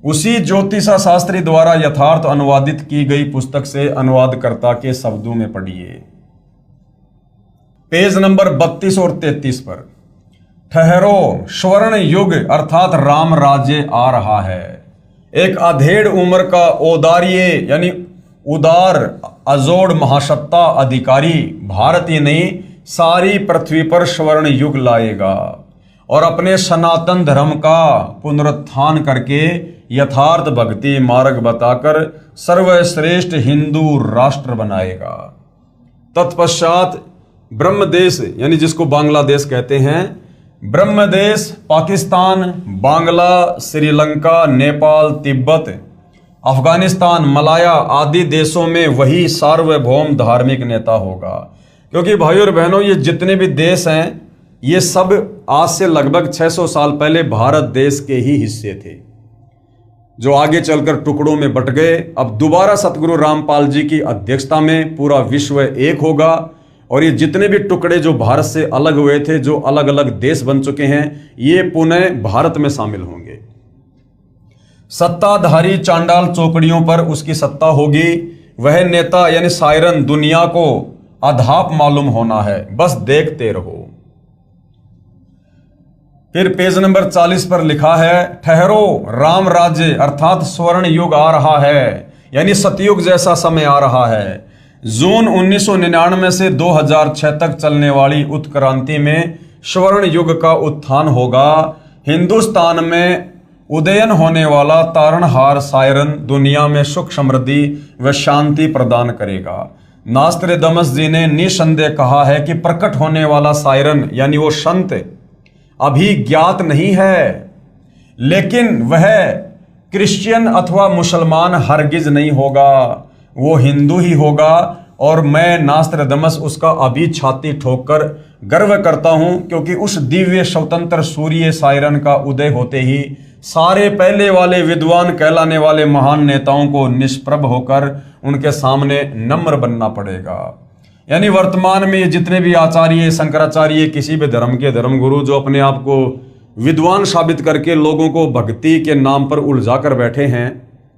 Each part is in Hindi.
उसी ज्योतिषा शास्त्री द्वारा यथार्थ अनुवादित की गई पुस्तक से अनुवादकर्ता के शब्दों में पढ़िए। पेज नंबर 32 और 33 पर, ठहरो, स्वर्ण युग अर्थात राम राज्य आ रहा है। एक अधेड़ उम्र का औदार्य यानी उदार अजोड़ महासत्ता अधिकारी भारत ही नहीं सारी पृथ्वी पर स्वर्ण युग लाएगा और अपने सनातन धर्म का पुनरुत्थान करके यथार्थ भक्ति मार्ग बताकर सर्वश्रेष्ठ हिंदू राष्ट्र बनाएगा। तत्पश्चात ब्रह्मदेश यानी जिसको बांग्लादेश कहते हैं, ब्रह्मदेश पाकिस्तान, बांग्ला, श्रीलंका, नेपाल, तिब्बत, अफगानिस्तान, मलाया आदि देशों में वही सार्वभौम धार्मिक नेता होगा। क्योंकि भाइयों और बहनों, ये जितने भी देश हैं ये सब आज से लगभग 600 साल पहले भारत देश के ही हिस्से थे, जो आगे चलकर टुकड़ों में बट गए। अब दोबारा सतगुरु रामपाल जी की अध्यक्षता में पूरा विश्व एक होगा और ये जितने भी टुकड़े जो भारत से अलग हुए थे, जो अलग अलग देश बन चुके हैं, ये पुनः भारत में शामिल होंगे। सत्ताधारी चांडाल चौकड़ियों पर उसकी सत्ता होगी। वह नेता यानी सायरन दुनिया को अधाप मालूम होना है, बस देखते रहो। फिर पेज नंबर 40 पर लिखा है, ठहरो, राम राज्य अर्थात स्वर्ण युग आ रहा है, यानी सतयुग जैसा समय आ रहा है। जून 1999 से 2006 तक चलने वाली उत्क्रांति में स्वर्ण युग का उत्थान होगा। हिंदुस्तान में उदयन होने वाला तारणहार सायरन दुनिया में सुख समृद्धि व शांति प्रदान करेगा। नास्त्रदामस जी ने निसंदेह कहा है कि प्रकट होने वाला सायरन यानी वो संत अभी ज्ञात नहीं है, लेकिन वह क्रिश्चियन अथवा मुसलमान हरगिज नहीं होगा, वो हिंदू ही होगा। और मैं नास्त्रदामस उसका अभी छाती ठोककर गर्व करता हूं, क्योंकि उस दिव्य स्वतंत्र सूर्य सायरन का उदय होते ही सारे पहले वाले विद्वान कहलाने वाले महान नेताओं को निष्प्रभ होकर उनके सामने नम्र बनना पड़ेगा। यानी वर्तमान में जितने भी आचार्य, शंकराचार्य, किसी भी धर्म के धर्मगुरु जो अपने आप को विद्वान साबित करके लोगों को भक्ति के नाम पर उलझा कर बैठे हैं,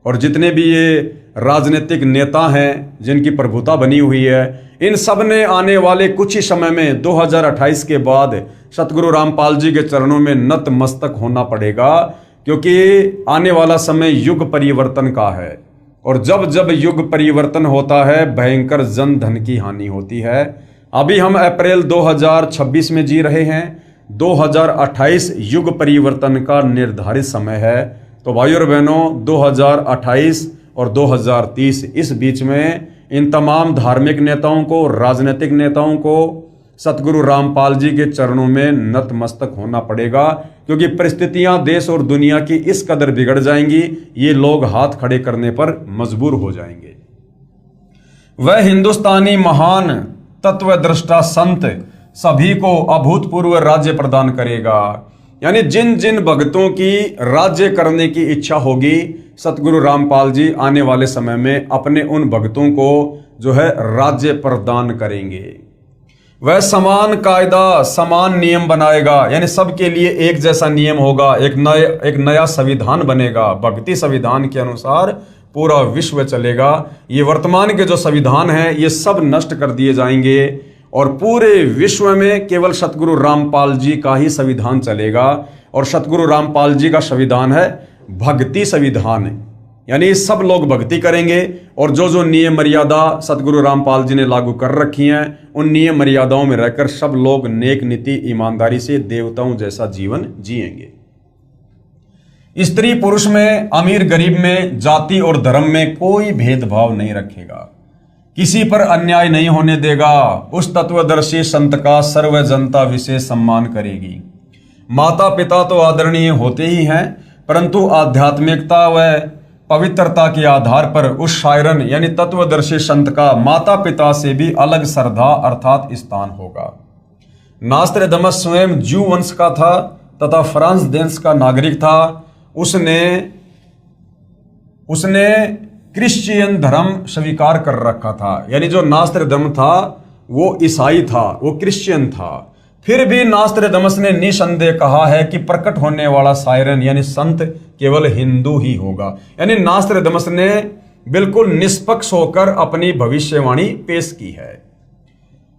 और जितने भी ये राजनीतिक नेता हैं जिनकी प्रभुता बनी हुई है, इन सब ने आने वाले कुछ ही समय में 2028 के बाद सतगुरु रामपाल जी के चरणों में नतमस्तक होना पड़ेगा, क्योंकि आने वाला समय युग परिवर्तन का है। और जब जब युग परिवर्तन होता है भयंकर जन धन की हानि होती है। अभी हम अप्रैल 2026 में जी रहे हैं, 2028 युग परिवर्तन का निर्धारित समय है। तो भाइयों और बहनों, 2028 और 2030 इस बीच में इन तमाम धार्मिक नेताओं को, राजनीतिक नेताओं को सतगुरु रामपाल जी के चरणों में नतमस्तक होना पड़ेगा, क्योंकि परिस्थितियां देश और दुनिया की इस कदर बिगड़ जाएंगी, ये लोग हाथ खड़े करने पर मजबूर हो जाएंगे। वह हिंदुस्तानी महान तत्वदृष्टा संत सभी को अभूतपूर्व राज्य प्रदान करेगा। यानी जिन जिन भक्तों की राज्य करने की इच्छा होगी, सतगुरु रामपाल जी आने वाले समय में अपने उन भक्तों को जो है राज्य प्रदान करेंगे। वह समान कायदा, समान नियम बनाएगा, यानी सबके लिए एक जैसा नियम होगा। एक नया संविधान बनेगा, भक्ति संविधान के अनुसार पूरा विश्व चलेगा। ये वर्तमान के जो संविधान हैं ये सब नष्ट कर दिए जाएंगे और पूरे विश्व में केवल सतगुरु रामपाल जी का ही संविधान चलेगा। और सतगुरु रामपाल जी का संविधान है भक्ति संविधान, यानी सब लोग भक्ति करेंगे और जो जो नियम मर्यादा सतगुरु रामपाल जी ने लागू कर रखी हैं, उन नियम मर्यादाओं में रहकर सब लोग नेक नीति ईमानदारी से देवताओं जैसा जीवन जिएंगे। स्त्री पुरुष में, अमीर गरीब में, जाति और धर्म में कोई भेदभाव नहीं रखेगा, किसी पर अन्याय नहीं होने देगा। उस तत्वदर्शी संत का सर्व जनता विशेष सम्मान करेगी। माता पिता तो आदरणीय होते ही हैं, परंतु आध्यात्मिकता व पवित्रता के आधार पर उस शायरन यानी तत्वदर्शी संत का माता पिता से भी अलग श्रद्धा अर्थात स्थान होगा। नास्त्रदामस स्वयं ज्यू वंश का था तथा फ्रांस देश का नागरिक था। उसने क्रिश्चियन धर्म स्वीकार कर रखा था, यानी जो नास्त्रदामस था वो ईसाई था, वो क्रिश्चियन था। फिर भी नास्त्रदामस ने निसंदेह कहा है कि प्रकट होने वाला सायरन यानी संत केवल हिंदू ही होगा। यानी नास्त्रदमस ने बिल्कुल निष्पक्ष होकर अपनी भविष्यवाणी पेश की है।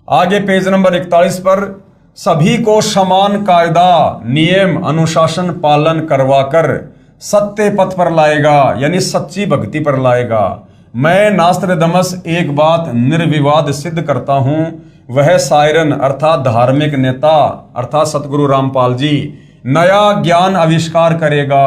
आगे पेज नंबर 41 पर, सभी को समान कायदा नियम अनुशासन पालन करवाकर सत्य पथ पर लाएगा, यानी सच्ची भक्ति पर लाएगा। मैं नास्त्रदमस एक बात निर्विवाद सिद्ध करता हूं, वह सायरन अर्थात धार्मिक नेता अर्थात सतगुरु रामपाल जी नया ज्ञान आविष्कार करेगा।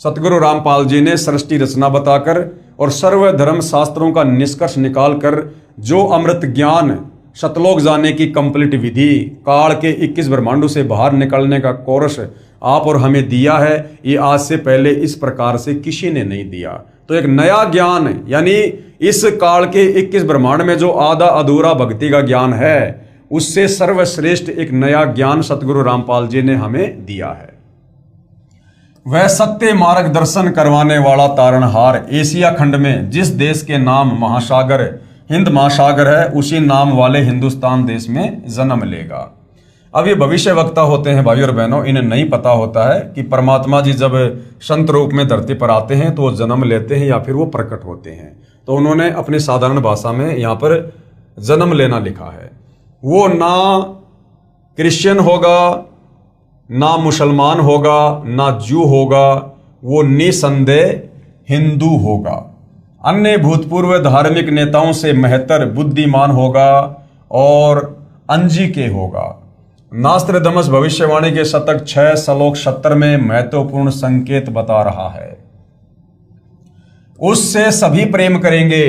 सतगुरु रामपाल जी ने सृष्टि रचना बताकर और सर्व धर्म शास्त्रों का निष्कर्ष निकालकर जो अमृत ज्ञान शतलोक जाने की कंप्लीट विधि, काल के 21 ब्रह्मांडों से बाहर निकलने का कोर्स आप और हमें दिया है, ये आज से पहले इस प्रकार से किसी ने नहीं दिया। तो एक नया ज्ञान, यानी इस काल के 21 ब्रह्मांड में जो आधा अधूरा भक्ति का ज्ञान है, उससे सर्वश्रेष्ठ एक नया ज्ञान सतगुरु रामपाल जी ने हमें दिया है। वह सत्य मार्गदर्शन करवाने वाला तारणहार एशिया खंड में जिस देश के नाम महासागर हिंद महासागर है, उसी नाम वाले हिंदुस्तान देश में जन्म लेगा। अब ये भविष्य वक्ता होते हैं भाई और बहनों, इन्हें नहीं पता होता है कि परमात्मा जी जब संत रूप में धरती पर आते हैं तो वो जन्म लेते हैं या फिर वो प्रकट होते हैं। तो उन्होंने अपनी साधारण भाषा में यहाँ पर जन्म लेना लिखा है। वो ना क्रिश्चियन होगा, ना मुसलमान होगा, ना जू होगा, वो निसंदेह हिंदू होगा। अन्य भूतपूर्व धार्मिक नेताओं से महत्तर बुद्धिमान होगा और अंजिके होगा। नास्त्रदमस भविष्यवाणी के शतक 6 श्लोक 70 में महत्वपूर्ण संकेत बता रहा है। उससे सभी प्रेम करेंगे,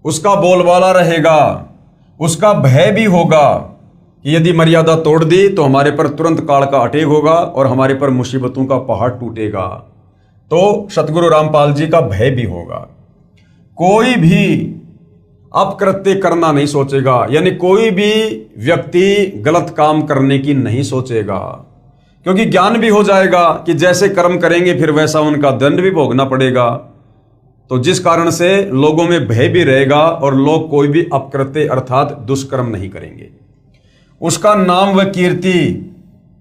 उसका बोलबाला रहेगा, उसका भय भी होगा कि यदि मर्यादा तोड़ दी तो हमारे पर तुरंत काल का अटैक होगा और हमारे पर मुसीबतों का पहाड़ टूटेगा। तो सतगुरु रामपाल जी का भय भी होगा। कोई भी अपकृत्य करना नहीं सोचेगा, यानी कोई भी व्यक्ति गलत काम करने की नहीं सोचेगा, क्योंकि ज्ञान भी हो जाएगा कि जैसे कर्म करेंगे फिर वैसा उनका दंड भी भोगना पड़ेगा। तो जिस कारण से लोगों में भय भी रहेगा और लोग कोई भी अपकृत्य अर्थात दुष्कर्म नहीं करेंगे। उसका नाम व कीर्ति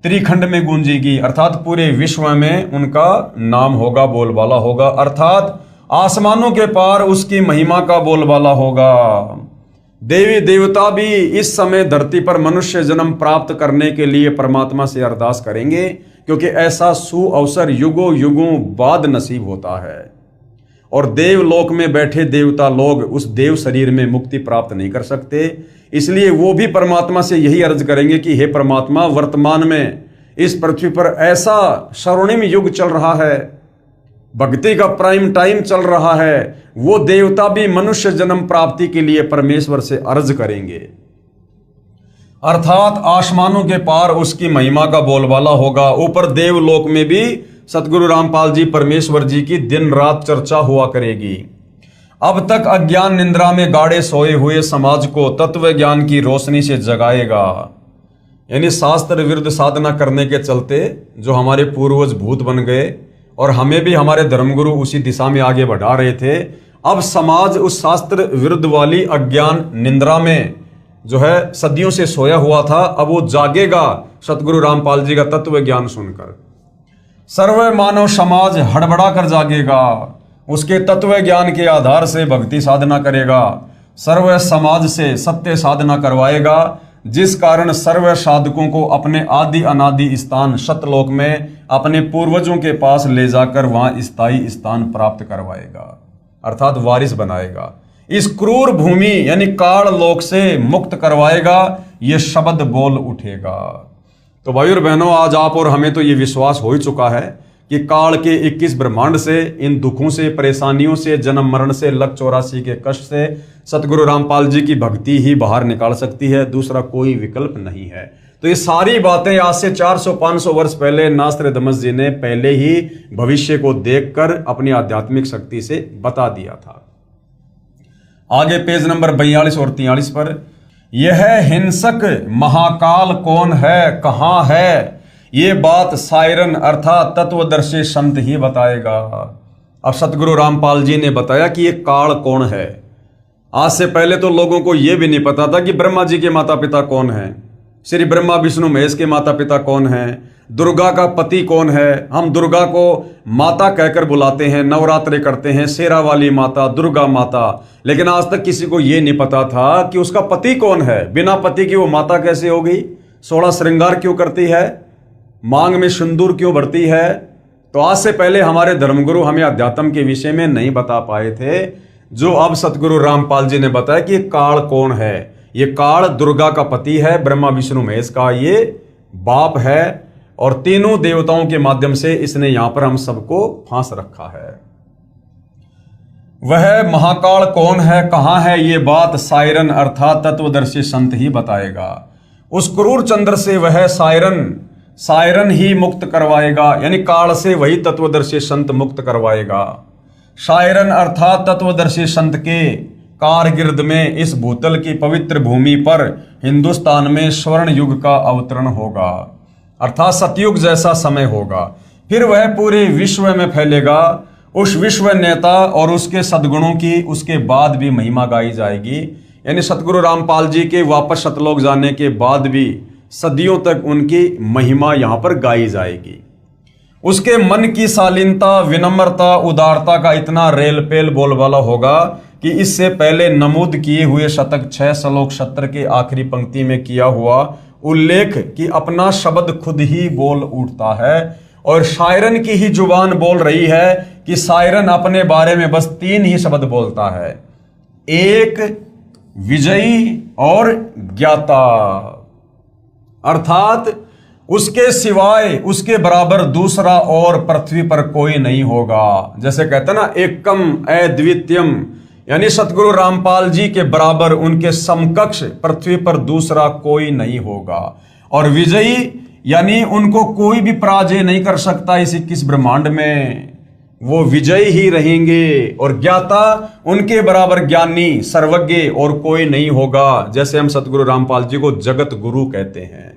त्रिखंड में गूंजेगी, अर्थात पूरे विश्व में उनका नाम होगा, बोलबाला होगा, अर्थात आसमानों के पार उसकी महिमा का बोलबाला होगा। देवी देवता भी इस समय धरती पर मनुष्य जन्म प्राप्त करने के लिए परमात्मा से अरदास करेंगे, क्योंकि ऐसा सुअवसर युगों युगों बाद नसीब होता है। और देवलोक में बैठे देवता लोग उस देव शरीर में मुक्ति प्राप्त नहीं कर सकते, इसलिए वो भी परमात्मा से यही अर्ज करेंगे कि हे परमात्मा, वर्तमान में इस पृथ्वी पर ऐसा स्वर्णिम युग चल रहा है, भक्ति का प्राइम टाइम चल रहा है, वो देवता भी मनुष्य जन्म प्राप्ति के लिए परमेश्वर से अर्ज करेंगे। अर्थात आसमानों के पार उसकी महिमा का बोलबाला होगा। ऊपर देवलोक में भी सतगुरु रामपाल जी परमेश्वर जी की दिन रात चर्चा हुआ करेगी। अब तक अज्ञान निंद्रा में गाड़े सोए हुए समाज को तत्व ज्ञान की रोशनी से जगाएगा। यानी शास्त्र विरुद्ध साधना करने के चलते जो हमारे पूर्वज भूत बन गए और हमें भी हमारे धर्मगुरु उसी दिशा में आगे बढ़ा रहे थे, अब समाज उस शास्त्र विरुद्ध वाली अज्ञान निंद्रा में जो है सदियों से सोया हुआ था, अब वो जागेगा सतगुरु रामपाल जी का तत्व ज्ञान सुनकर। सर्व मानव समाज हड़बड़ा कर जागेगा, उसके तत्व ज्ञान के आधार से भक्ति साधना करेगा, सर्व समाज से सत्य साधना करवाएगा, जिस कारण सर्व साधकों को अपने आदि अनादि स्थान सतलोक में अपने पूर्वजों के पास ले जाकर वहां स्थायी स्थान प्राप्त करवाएगा, अर्थात वारिस बनाएगा। इस क्रूर भूमि यानी काल लोक से मुक्त करवाएगा, ये शब्द बोल उठेगा। तो भाई और बहनों, आज आप और हमें तो ये विश्वास हो ही चुका है कि काल के 21 ब्रह्मांड से, इन दुखों से, परेशानियों से, जन्म मरण से, लक 84 के कष्ट से सतगुरु रामपाल जी की भक्ति ही बाहर निकाल सकती है, दूसरा कोई विकल्प नहीं है। तो ये सारी बातें आज से 400-500 वर्ष पहले नास्त्रदमस जी ने पहले ही भविष्य को देखकर अपनी आध्यात्मिक शक्ति से बता दिया था। आगे पेज नंबर 42 और 43 पर, यह हिंसक महाकाल कौन है, कहां है, ये बात सायरन अर्थात तत्वदर्शी संत ही बताएगा। अब सतगुरु रामपाल जी ने बताया कि ये काल कौन है। आज से पहले तो लोगों को यह भी नहीं पता था कि ब्रह्मा जी के माता पिता कौन हैं, श्री ब्रह्मा विष्णु महेश के माता पिता कौन हैं, दुर्गा का पति कौन है। हम दुर्गा को माता कहकर बुलाते हैं, नवरात्रि करते हैं, शेरा वाली माता, दुर्गा माता, लेकिन आज तक किसी को यह नहीं पता था कि उसका पति कौन है। बिना पति की वो माता कैसे हो गई, 16 श्रृंगार क्यों करती है, मांग में सिंदूर क्यों भरती है। तो आज से पहले हमारे धर्मगुरु हमें अध्यात्म के विषय में नहीं बता पाए थे, जो अब सतगुरु रामपाल जी ने बताया कि काल कौन है। ये काल दुर्गा का पति है, ब्रह्मा विष्णु महेश का ये बाप है, और तीनों देवताओं के माध्यम से इसने यहां पर हम सबको फांस रखा है। वह महाकाल कौन है, कहां है, ये बात सायरन अर्थात तत्वदर्शी संत ही बताएगा। उस क्रूर चंद्र से वह सायरन ही मुक्त करवाएगा, यानी काल से वही तत्वदर्शी संत मुक्त करवाएगा। सायरन अर्थात तत्वदर्शी संत के कारगिर्द में इस भूतल की पवित्र भूमि पर हिंदुस्तान में स्वर्ण युग का अवतरण होगा, अर्थात सतयुग जैसा समय होगा। फिर वह पूरे विश्व में फैलेगा। उस विश्व नेता और उसके सद्गुणों की उसके बाद भी महिमा गाई जाएगी, यानी सतगुरु रामपाल जी के वापस सतलोक जाने के बाद भी सदियों तक उनकी महिमा यहां पर गाई जाएगी। उसके मन की शालीनता, विनम्रता, उदारता का इतना रेलपेल बोलबाला होगा कि इससे पहले नमूद किए हुए शतक 6 श्लोक 70 के आखिरी पंक्ति में किया हुआ उल्लेख कि अपना शब्द खुद ही बोल उठता है, और शायरन की ही जुबान बोल रही है कि शायरन अपने बारे में बस 3 ही शब्द बोलता है, एक, विजयी और ज्ञाता, अर्थात उसके सिवाय उसके बराबर दूसरा और पृथ्वी पर कोई नहीं होगा। जैसे कहते हैं ना, एकम अद्वितीयम, यानी सतगुरु रामपाल जी के बराबर उनके समकक्ष पृथ्वी पर दूसरा कोई नहीं होगा। और विजयी यानी उनको कोई भी पराजय नहीं कर सकता इस 21 ब्रह्मांड में, वो विजयी ही रहेंगे। और ज्ञाता, उनके बराबर ज्ञानी सर्वज्ञ और कोई नहीं होगा। जैसे हम सतगुरु रामपाल जी को जगत गुरु कहते हैं।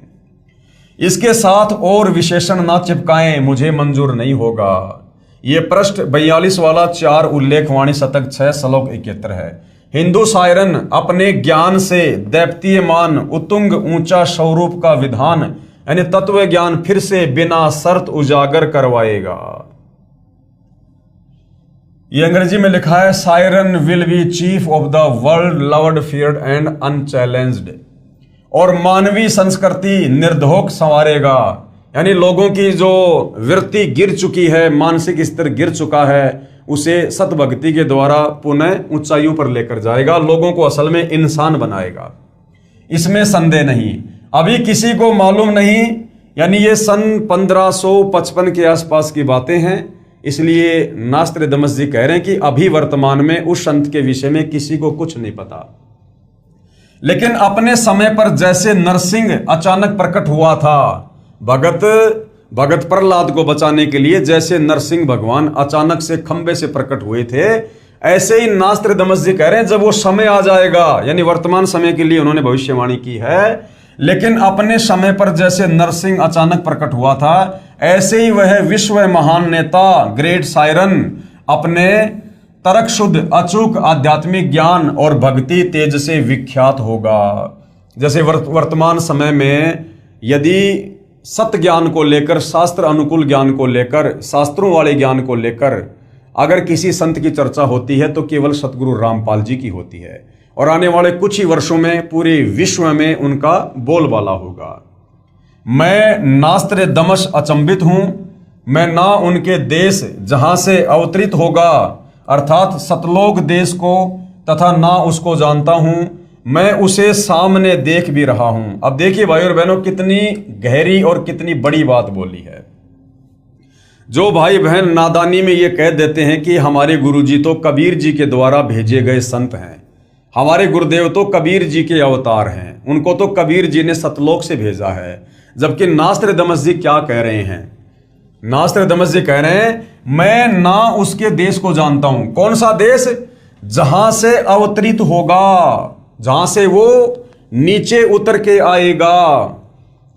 इसके साथ और विशेषण ना चिपकाएं, मुझे मंजूर नहीं होगा। ये पृष्ठ 42 वाला 4 उल्लेखवाणी शतक 6 श्लोक 71 है। हिंदू शायरन अपने ज्ञान से दैप्तीयमान उत्तुंग ऊंचा स्वरूप का विधान यानी तत्व ज्ञान फिर से बिना शर्त उजागर करवाएगा। ये अंग्रेजी में लिखा है, siren will be chief of the world loved feared and unchallenged, और मानवीय संस्कृति निर्धोक संवारेगा, यानी लोगों की जो वृत्ति गिर चुकी है, मानसिक स्तर गिर चुका है, उसे सतभक्ति के द्वारा पुनः ऊंचाइयों पर लेकर जाएगा, लोगों को असल में इंसान बनाएगा, इसमें संदेह नहीं। अभी किसी को मालूम नहीं, यानी ये सन 1555 के आसपास की बातें हैं, इसलिए नास्त्रदमस जी कह रहे हैं कि अभी वर्तमान में उस संत के विषय में किसी को कुछ नहीं पता। लेकिन अपने समय पर जैसे नरसिंह अचानक प्रकट हुआ था, भगत प्रहलाद को बचाने के लिए जैसे नरसिंह भगवान अचानक से खंबे से प्रकट हुए थे, ऐसे ही नास्त्रदमस जी कह रहे हैं जब वो समय आ जाएगा, यानी वर्तमान समय के लिए उन्होंने भविष्यवाणी की है, लेकिन अपने समय पर जैसे नरसिंह अचानक प्रकट हुआ था, ऐसे ही वह विश्व महान नेता ग्रेट सायरन अपने तर्क शुद्ध अचूक आध्यात्मिक ज्ञान और भक्ति तेज से विख्यात होगा। जैसे वर्तमान समय में यदि सत्य ज्ञान को लेकर, शास्त्र अनुकूल ज्ञान को लेकर, शास्त्रों वाले ज्ञान को लेकर अगर किसी संत की चर्चा होती है तो केवल सतगुरु रामपाल जी की होती है, और आने वाले कुछ ही वर्षों में पूरे विश्व में उनका बोलबाला होगा। मैं नास्त्रदमस अचंभित हूं, मैं ना उनके देश जहां से अवतरित होगा अर्थात सतलोक देश को, तथा ना उसको जानता हूं, मैं उसे सामने देख भी रहा हूं। अब देखिए भाई और बहनों, कितनी गहरी और कितनी बड़ी बात बोली है। जो भाई बहन नादानी में ये कह देते हैं कि हमारे गुरुजी तो कबीर जी के द्वारा भेजे गए संत हैं, हमारे गुरुदेव तो कबीर जी के अवतार हैं, उनको तो कबीर जी ने सतलोक से भेजा है, जबकि नास्त्रदमस जी क्या कह रहे हैं? नास्त्रदमस जी कह रहे हैं, मैं ना उसके देश को जानता हूं। कौन सा देश? जहां से अवतरित होगा, जहां से वो नीचे उतर के आएगा,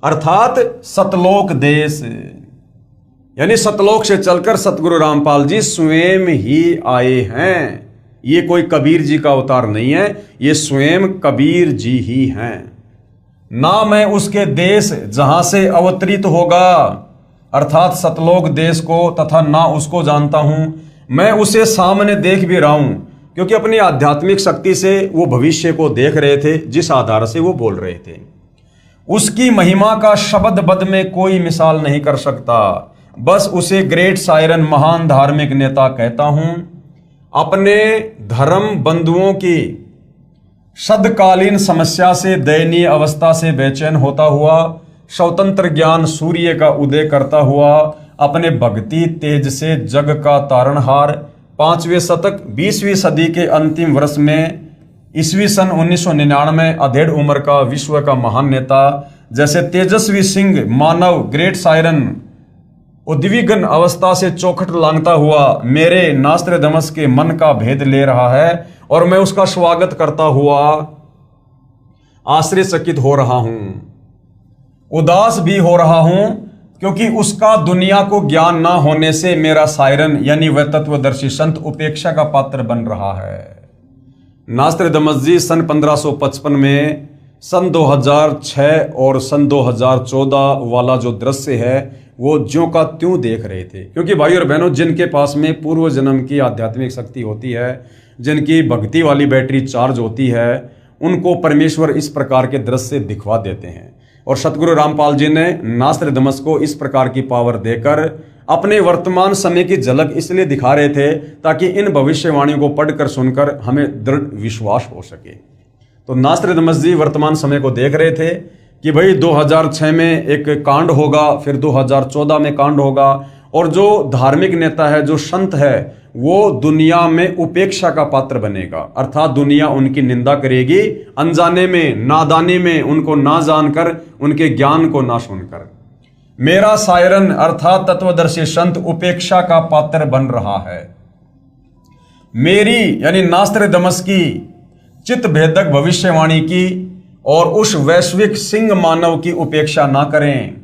अर्थात सतलोक देश, यानी सतलोक से चलकर सतगुरु रामपाल जी स्वयं ही आए हैं। ये कोई कबीर जी का अवतार नहीं है, ये स्वयं कबीर जी ही हैं। ना मैं उसके देश जहां से अवतरित होगा, अर्थात सतलोक देश को तथा ना उसको जानता हूं। मैं उसे सामने देख भी रहा हूं, क्योंकि अपनी आध्यात्मिक शक्ति से वो भविष्य को देख रहे थे, जिस आधार से वो बोल रहे थे। उसकी महिमा का शब्द बद में कोई मिसाल नहीं कर सकता। बस उसे ग्रेट सायरन, महान धार्मिक नेता कहता हूं। अपने धर्म बंधुओं की सदकालीन समस्या से, दयनीय अवस्था से बेचैन होता हुआ, स्वतंत्र ज्ञान सूर्य का उदय करता हुआ, अपने भक्ति तेज से जग का तारणहार, 5वें शतक 20वीं सदी के अंतिम वर्ष में ईस्वी सन 1999 अधेड़ उम्र का विश्व का महान नेता, जैसे तेजस्वी सिंह मानव ग्रेट सायरन उद्विग्न अवस्था से चौखट लांघता हुआ मेरे नास्त्रदमस के मन का भेद ले रहा है, और मैं उसका स्वागत करता हुआ आश्चर्यचकित हो रहा हूं, उदास भी हो रहा हूं, क्योंकि उसका दुनिया को ज्ञान ना होने से मेरा सायरन यानी वह तत्वदर्शी संत उपेक्षा का पात्र बन रहा है। नास्त्रदमस जी सन 1555 में, सन 2006 और सन 2014 वाला जो दृश्य है वो ज्यों का त्यों देख रहे थे। क्योंकि भाई और बहनों, जिनके पास में पूर्व जन्म की आध्यात्मिक शक्ति होती है, जिनकी भक्ति वाली बैटरी चार्ज होती है, उनको परमेश्वर इस प्रकार के दृश्य दिखवा देते हैं। और सतगुरु रामपाल जी ने नास्त्रदमस को इस प्रकार की पावर देकर अपने वर्तमान समय की झलक इसलिए दिखा रहे थे ताकि इन भविष्यवाणियों को पढ़कर सुनकर हमें दृढ़ विश्वास हो सके। तो नास्त्रदमस जी वर्तमान समय को देख रहे थे कि भाई 2006 में एक कांड होगा, फिर 2014 में कांड होगा, और जो धार्मिक नेता है, जो संत है, वो दुनिया में उपेक्षा का पात्र बनेगा। अर्थात दुनिया उनकी निंदा करेगी, अनजाने में, नादानी में, उनको ना जानकर, उनके ज्ञान को ना सुनकर। मेरा सायरन अर्थात तत्वदर्शी संत उपेक्षा का पात्र बन रहा है। मेरी यानी नास्त्रदमस की चित्त भेदक भविष्यवाणी की और उस वैश्विक सिंह मानव की उपेक्षा ना करें।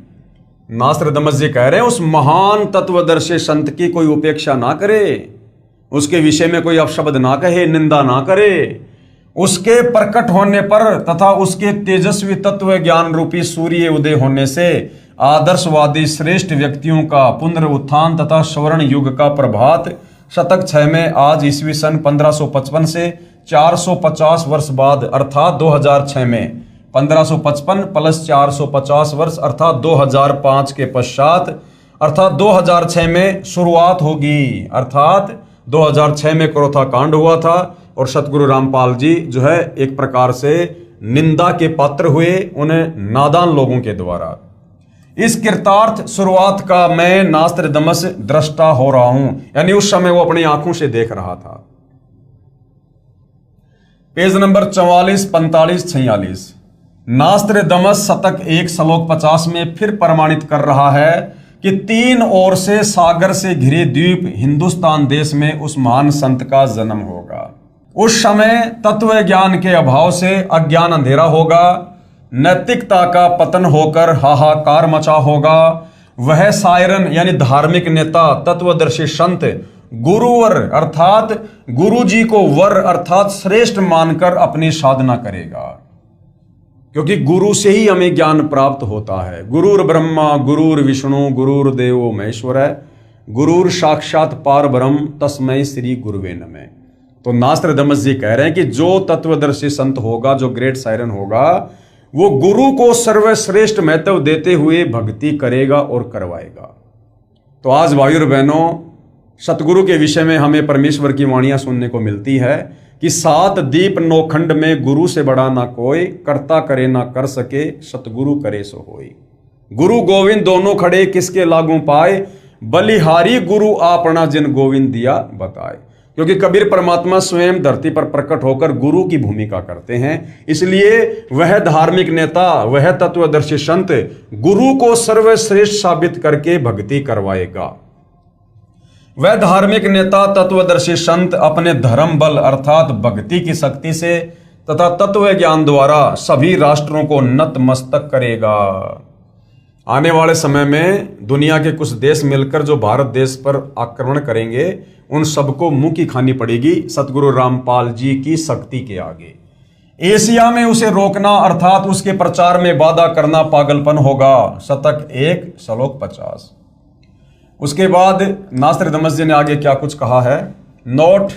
नास्त्रदमस जी कह रहे हैं उस महान तत्वदर्शी संत की कोई उपेक्षा ना करे, उसके विषय में कोई अपशब्द ना कहे, निंदा ना करे। उसके प्रकट होने पर तथा उसके तेजस्वी तत्व ज्ञान रूपी सूर्य उदय होने से आदर्शवादी श्रेष्ठ व्यक्तियों का पुनरुत्थान तथा स्वर्ण युग का प्रभात शतक 6 में आज ईस्वी सन 1555 से 450 वर्ष बाद अर्थात 2006 में 1555 प्लस 450 वर्ष अर्थात 2005 के पश्चात अर्थात 2006 में शुरुआत होगी। अर्थात 2006 में क्रोथा कांड हुआ था और सतगुरु रामपाल जी जो है एक प्रकार से निंदा के पात्र हुए उन्हें नादान लोगों के द्वारा। इस कृतार्थ शुरुआत का मैं नास्त्रदमस दृष्टा हो रहा हूं, यानी उस समय वो अपनी आंखों से देख रहा था। पेज नंबर 44, 45, 46 नास्त्रदमस शतक 1 श्लोक 50 में फिर प्रमाणित कर रहा है कि 3 ओर से सागर से घिरे द्वीप हिंदुस्तान देश में उस महान संत का जन्म होगा। उस समय तत्व ज्ञान के अभाव से अज्ञान अंधेरा होगा, नैतिकता का पतन होकर हाहाकार मचा होगा। वह सायरन यानी धार्मिक नेता तत्वदर्शी संत गुरुवर अर्थात गुरु जी को वर अर्थात श्रेष्ठ मानकर अपनी साधना करेगा, क्योंकि गुरु से ही हमें ज्ञान प्राप्त होता है। गुरुर ब्रह्मा गुरुर विष्णु गुरुर देवो महेश्वर है, गुरुर साक्षात पार ब्रह्म तस्मै श्री गुरुवे नमः। तो नास्त्रदमस जी कह रहे हैं कि जो तत्वदर्शी संत होगा, जो ग्रेट सायरन होगा, वो गुरु को सर्वश्रेष्ठ महत्व देते हुए भक्ति करेगा और करवाएगा। तो आज भाइयों और बहनों, सतगुरु के विषय में हमें परमेश्वर की वाणियां सुनने को मिलती है कि 7 दीप नौखंड में गुरु से बड़ा ना कोई, करता करे ना कर सके, सतगुरु करे सो होई। गुरु गोविंद दोनों खड़े किसके लागू पाए, बलिहारी गुरु आपना जिन गोविंद दिया बताए। क्योंकि कबीर परमात्मा स्वयं धरती पर प्रकट होकर गुरु की भूमिका करते हैं, इसलिए वह धार्मिक नेता, वह तत्वदर्शी संत गुरु को सर्वश्रेष्ठ साबित करके भक्ति करवाएगा। वह धार्मिक नेता तत्वदर्शी संत अपने धर्म बल अर्थात भक्ति की शक्ति से तथा तत्व ज्ञान द्वारा सभी राष्ट्रों को नतमस्तक करेगा। आने वाले समय में दुनिया के कुछ देश मिलकर जो भारत देश पर आक्रमण करेंगे, उन सबको मुंह की खानी पड़ेगी सतगुरु रामपाल जी की शक्ति के आगे। एशिया में उसे रोकना अर्थात उसके प्रचार में बाधा करना पागलपन होगा। शतक 1 श्लोक 50। उसके बाद नास्त्रदमस जी ने आगे क्या कुछ कहा है, नोट।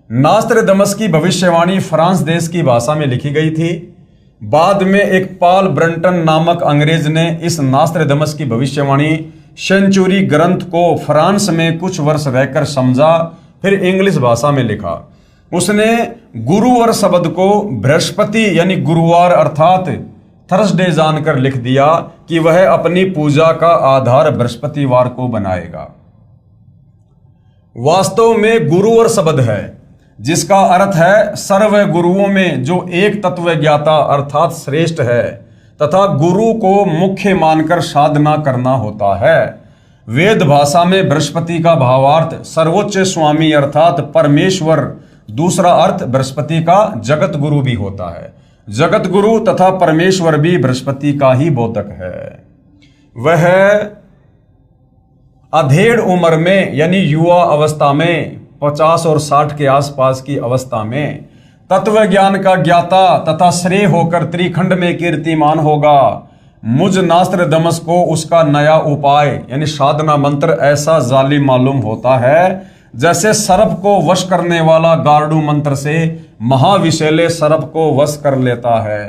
नास्त्रदमस की भविष्यवाणी फ्रांस देश की भाषा में लिखी गई थी। बाद में एक पॉल ब्रंटन नामक अंग्रेज ने इस नास्त्रदमस की भविष्यवाणी सेंचुरी ग्रंथ को फ्रांस में कुछ वर्ष रहकर समझा, फिर इंग्लिश भाषा में लिखा। उसने गुरुवार शब्द को बृहस्पति यानी गुरुवार अर्थात थर्सडे जानकर लिख दिया कि वह अपनी पूजा का आधार बृहस्पतिवार को बनाएगा। वास्तव में गुरुवार शब्द है जिसका अर्थ है सर्व गुरुओं में जो एक तत्व ज्ञाता अर्थात श्रेष्ठ है तथा गुरु को मुख्य मानकर साधना करना होता है। वेद भाषा में बृहस्पति का भावार्थ सर्वोच्च स्वामी अर्थात परमेश्वर, दूसरा अर्थ बृहस्पति का जगत गुरु भी होता है। जगत गुरु तथा परमेश्वर भी बृहस्पति का ही बोधक है। वह अधेड़ उम्र में यानी युवा अवस्था में 50 और 60 के आसपास की अवस्था में तत्व ज्ञान का ज्ञाता तथा श्रेय होकर त्रिखंड में कीर्तिमान होगा। मुझ नास्त्रदमस को उसका नया उपाय यानी साधना मंत्र ऐसा जालिम मालूम होता है जैसे सर्प को वश करने वाला गार्डू मंत्र से महाविशैले सर्प को वश कर लेता है।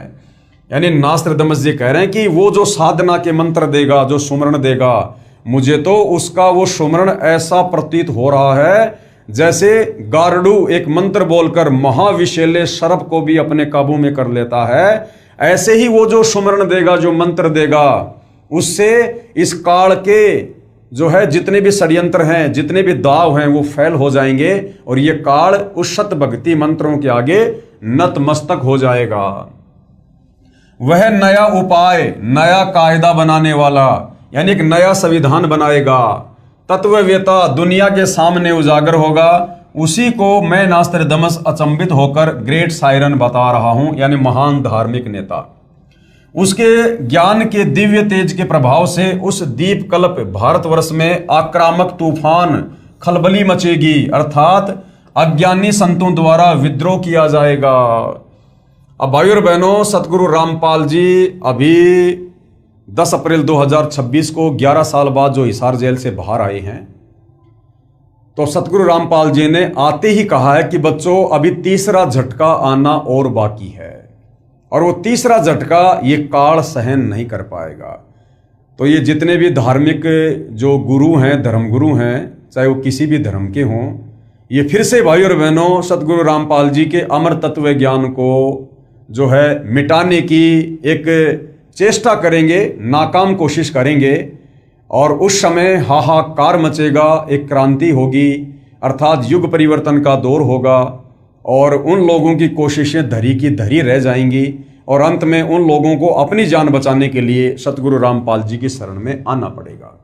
यानी नास्त्रदमस जी कह रहे हैं कि वो जो साधना के मंत्र देगा, जो सुमरण देगा, मुझे तो उसका वो सुमरण ऐसा प्रतीत हो रहा है जैसे गार्डू एक मंत्र बोलकर महाविशैले सर्प को भी अपने काबू में कर लेता है। ऐसे ही वो जो सुमरण देगा, जो मंत्र देगा, उससे इस काल के जो है जितने भी षड्यंत्र हैं, जितने भी दाव हैं, वो फैल हो जाएंगे और ये काल उस शत भक्ति मंत्रों के आगे नतमस्तक हो जाएगा। वह नया उपाय, नया कायदा बनाने वाला यानी एक नया संविधान बनाएगा। तत्ववेता दुनिया के सामने उजागर होगा। उसी को मैं नास्त्रदमस अचंभित होकर ग्रेट सायरन बता रहा हूं, यानी महान धार्मिक नेता। उसके ज्ञान के दिव्य तेज के प्रभाव से उस दीपकल्प भारतवर्ष में आक्रामक तूफान खलबली मचेगी अर्थात अज्ञानी संतों द्वारा विद्रोह किया जाएगा। अब भाइयों और बहनों, सतगुरु रामपाल जी अभी 10 अप्रैल 2026 को 11 साल बाद जो हिसार जेल से बाहर आए हैं, तो सतगुरु रामपाल जी ने आते ही कहा है कि बच्चों अभी तीसरा झटका आना और बाकी है और वो तीसरा झटका ये काल सहन नहीं कर पाएगा। तो ये जितने भी धार्मिक जो गुरु हैं, धर्मगुरु हैं, चाहे वो किसी भी धर्म के हों, ये फिर से भाई और बहनों सतगुरु रामपाल जी के अमर तत्व ज्ञान को जो है मिटाने की एक चेष्टा करेंगे, नाकाम कोशिश करेंगे और उस समय हाहाकार मचेगा, एक क्रांति होगी अर्थात युग परिवर्तन का दौर होगा और उन लोगों की कोशिशें धरी की धरी रह जाएंगी और अंत में उन लोगों को अपनी जान बचाने के लिए सतगुरु रामपाल जी की शरण में आना पड़ेगा।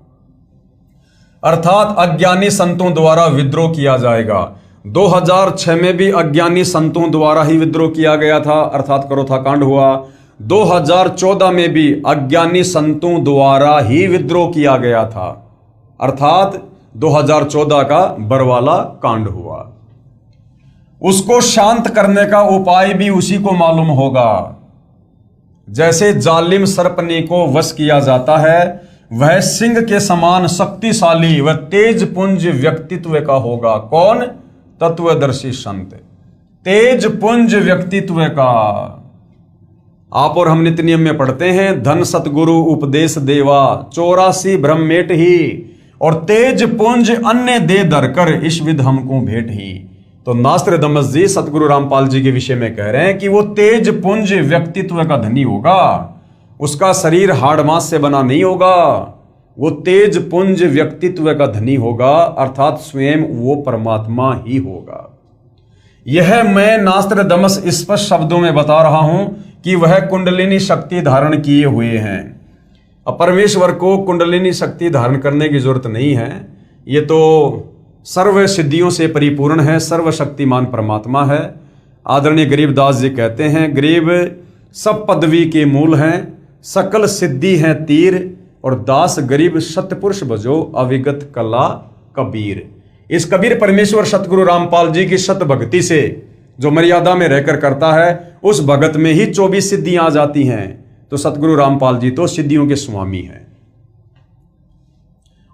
अर्थात अज्ञानी संतों द्वारा विद्रोह किया जाएगा। 2006 में भी अज्ञानी संतों द्वारा ही विद्रोह किया गया था अर्थात करोथा कांड हुआ। 2014 में भी अज्ञानी संतों द्वारा ही विद्रोह किया गया था अर्थात 2014 का बरवाला कांड हुआ। उसको शांत करने का उपाय भी उसी को मालूम होगा। जैसे जालिम सर्पनी को वश किया जाता है, वह सिंह के समान शक्तिशाली व तेज पुंज व्यक्तित्व का होगा। कौन? तत्वदर्शी संत, तेज पुंज व्यक्तित्व का। आप और हम नित्य नियम में पढ़ते हैं, धन सतगुरु उपदेश देवा 84 ब्रह्मेट ही और तेज पुंज अन्य दे धरकर इस विध हमको भेंट ही। तो नास्त्रदमस जी सतगुरु रामपाल जी के विषय में कह रहे हैं कि वो तेज पुंज व्यक्तित्व का धनी होगा। उसका शरीर हाड़ मांस से बना नहीं होगा, वो तेज पुंज व्यक्तित्व का धनी होगा अर्थात स्वयं वो परमात्मा ही होगा। यह मैं नास्त्रदमस स्पष्ट शब्दों में बता रहा हूं कि वह कुंडलिनी शक्ति धारण किए हुए हैं। अब परमेश्वर को कुंडलिनी शक्ति धारण करने की जरूरत नहीं है, ये तो सर्व सिद्धियों से परिपूर्ण है, सर्वशक्तिमान परमात्मा है। आदरणीय गरीबदास जी कहते हैं, गरीब सब पदवी के मूल हैं, सकल सिद्धि हैं तीर और दास गरीब सतपुरुष भजो अविगत कला कबीर। इस कबीर परमेश्वर सतगुरु रामपाल जी की सत भक्ति से जो मर्यादा में रहकर करता है, उस भगत में ही 24 सिद्धियां आ जाती हैं। तो सतगुरु रामपाल जी तो सिद्धियों के स्वामी हैं।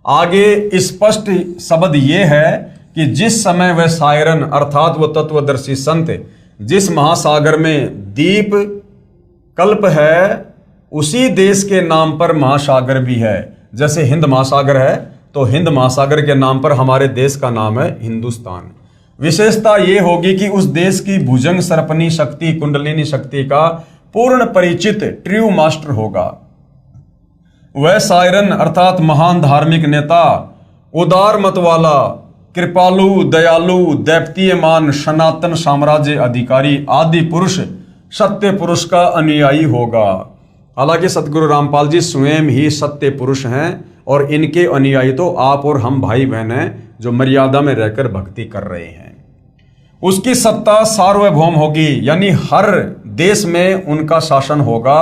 आगे स्पष्ट शब्द ये है कि जिस समय वह सायरन अर्थात वह तत्वदर्शी संत जिस महासागर में दीप कल्प है, उसी देश के नाम पर महासागर भी है। जैसे हिंद महासागर है तो हिंद महासागर के नाम पर हमारे देश का नाम है हिंदुस्तान। विशेषता ये होगी कि उस देश की भुजंग सर्पणी शक्ति कुंडलिनी शक्ति का पूर्ण परिचित ट्रू मास्टर होगा। वह सायरन अर्थात महान धार्मिक नेता, उदार मत वाला, कृपालु, दयालु, दैप्तीयमान, सनातन साम्राज्य अधिकारी, आदि पुरुष, सत्य पुरुष का अनुयायी होगा। हालांकि सतगुरु रामपाल जी स्वयं ही सत्य पुरुष हैं और इनके अनुयायी तो आप और हम भाई बहन हैं जो मर्यादा में रहकर भक्ति कर रहे हैं। उसकी सत्ता सार्वभौम होगी, यानी हर देश में उनका शासन होगा।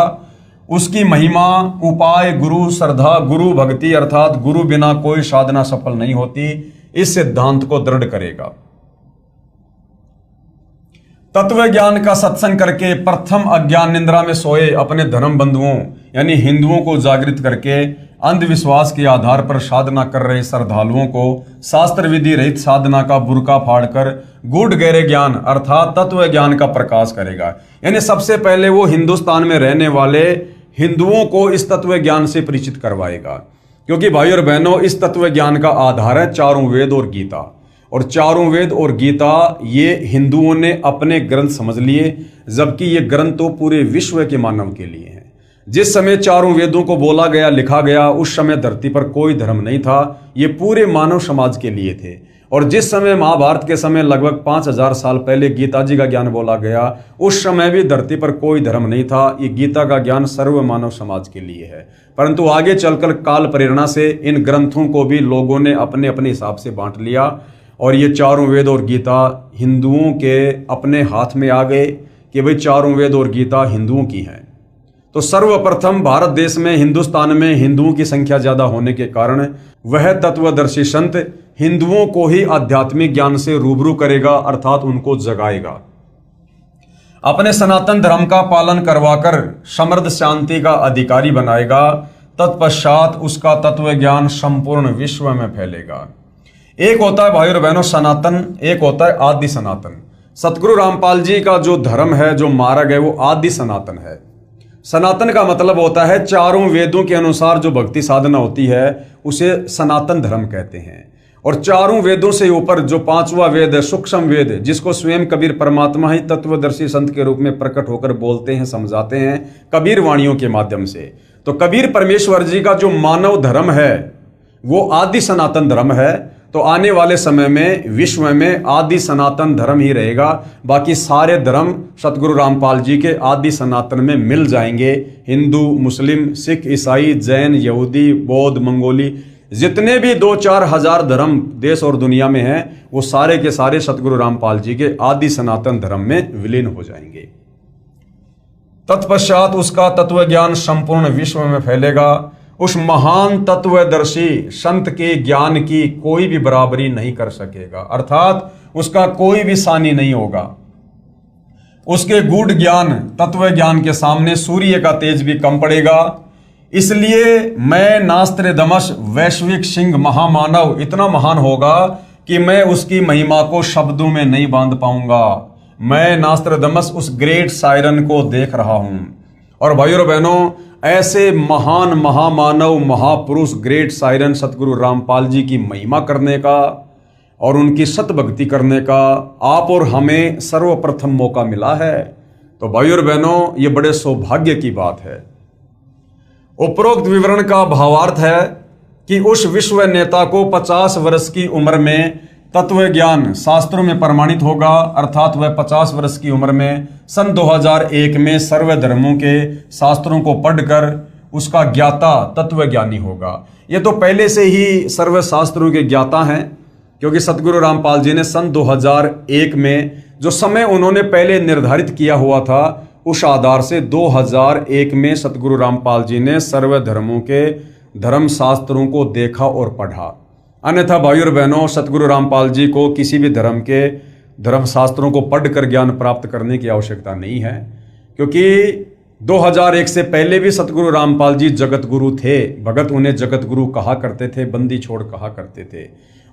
उसकी महिमा, उपाय, गुरु श्रद्धा, गुरु भक्ति अर्थात गुरु बिना कोई साधना सफल नहीं होती, इस सिद्धांत को दृढ़ करेगा। तत्व ज्ञान का सत्संग करके प्रथम अज्ञान निद्रा में सोए अपने धर्म बंधुओं यानी हिंदुओं को जागृत करके अंधविश्वास के आधार पर साधना कर रहे श्रद्धालुओं को शास्त्र विधि रहित साधना का बुर्का फाड़कर गूढ़ गहरे ज्ञान अर्थात तत्व ज्ञान का प्रकाश करेगा। यानी सबसे पहले वो हिंदुस्तान में रहने वाले हिंदुओं को इस तत्व ज्ञान से परिचित करवाएगा, क्योंकि भाई और बहनों इस तत्व ज्ञान का आधार है चारों वेद और गीता। और चारों वेद और गीता ये हिंदुओं ने अपने ग्रंथ समझ लिए, जबकि ये ग्रंथ तो पूरे विश्व के मानव के लिए हैं। जिस समय चारों वेदों को बोला गया, लिखा गया, उस समय धरती पर कोई धर्म नहीं था, ये पूरे मानव समाज के लिए थे। और जिस समय महाभारत के समय लगभग 5000 साल पहले गीता जी का ज्ञान बोला गया, उस समय भी धरती पर कोई धर्म नहीं था। ये गीता का ज्ञान सर्व मानव समाज के लिए है। परंतु आगे चलकर काल प्रेरणा से इन ग्रंथों को भी लोगों ने अपने अपने हिसाब से बांट लिया और ये चारों वेद और गीता हिंदुओं के अपने हाथ में आ गए कि भाई चारों वेद और गीता हिंदुओं की हैं। तो सर्वप्रथम भारत देश में हिंदुस्तान में हिंदुओं की संख्या ज्यादा होने के कारण वह तत्वदर्शी संत हिंदुओं को ही आध्यात्मिक ज्ञान से रूबरू करेगा अर्थात उनको जगाएगा। अपने सनातन धर्म का पालन करवाकर समृद्ध शांति का अधिकारी बनाएगा। तत्पश्चात उसका तत्व ज्ञान संपूर्ण विश्व में फैलेगा। एक होता है भाई और बहनों सनातन, एक होता है आदि सनातन। सतगुरु रामपाल जी का जो धर्म है, जो मार्ग है, वो आदि सनातन है। सनातन का मतलब होता है चारों वेदों के अनुसार जो भक्ति साधना होती है उसे सनातन धर्म कहते हैं। और चारों वेदों से ऊपर जो पांचवा वेद है, सूक्ष्म वेद, जिसको स्वयं कबीर परमात्मा ही तत्वदर्शी संत के रूप में प्रकट होकर बोलते हैं, समझाते हैं कबीर वाणियों के माध्यम से। तो कबीर परमेश्वर जी का जो मानव धर्म है वो आदि सनातन धर्म है। तो आने वाले समय में विश्व में आदि सनातन धर्म ही रहेगा, बाकी सारे धर्म सतगुरु रामपाल जी के आदि सनातन में मिल जाएंगे। हिंदू, मुस्लिम, सिख, ईसाई, जैन, यहूदी, बौद्ध, मंगोली, जितने भी 2-4 हजार धर्म देश और दुनिया में हैं, वो सारे के सारे सतगुरु रामपाल जी के आदि सनातन धर्म में विलीन हो जाएंगे। तत्पश्चात उसका तत्व ज्ञान संपूर्ण विश्व में फैलेगा। उस महान तत्वदर्शी संत के ज्ञान की कोई भी बराबरी नहीं कर सकेगा, अर्थात उसका कोई भी सानी नहीं होगा। उसके गूढ़ ज्ञान, तत्व ज्ञान के सामने सूर्य का तेज भी कम पड़ेगा। इसलिए मैं नास्त्रदमस वैश्विक सिंह महामानव इतना महान होगा कि मैं उसकी महिमा को शब्दों में नहीं बांध पाऊंगा। मैं नास्त्रदमस उस ग्रेट सायरन को देख रहा हूं। और भाइयों और बहनों, ऐसे महान महामानव महापुरुष ग्रेट सायरन सतगुरु रामपाल जी की महिमा करने का और उनकी सतभक्ति करने का आप और हमें सर्वप्रथम मौका मिला है। तो भाइयों और बहनों, ये बड़े सौभाग्य की बात है। उपरोक्त विवरण का भावार्थ है कि उस विश्व नेता को 50 वर्ष की उम्र में तत्व ज्ञान शास्त्रों में प्रमाणित होगा, अर्थात वह 50 वर्ष की उम्र में सन 2001 में सर्व धर्मों के शास्त्रों को पढ़कर उसका ज्ञाता तत्व ज्ञानी होगा। ये तो पहले से ही सर्व शास्त्रों के ज्ञाता हैं, क्योंकि सतगुरु रामपाल जी ने सन 2001 में जो समय उन्होंने पहले निर्धारित किया हुआ था, उस आधार से 2001 में सतगुरु रामपाल जी ने सर्व धर्मों के धर्म शास्त्रों को देखा और पढ़ा। अन्यथा भाइयों और बहनों, सतगुरु रामपाल जी को किसी भी धर्म के धर्म शास्त्रों को पढ़कर ज्ञान प्राप्त करने की आवश्यकता नहीं है, क्योंकि 2001 से पहले भी सतगुरु रामपाल जी जगत गुरु थे। भगत उन्हें जगत गुरु कहा करते थे, बंदी छोड़ कहा करते थे।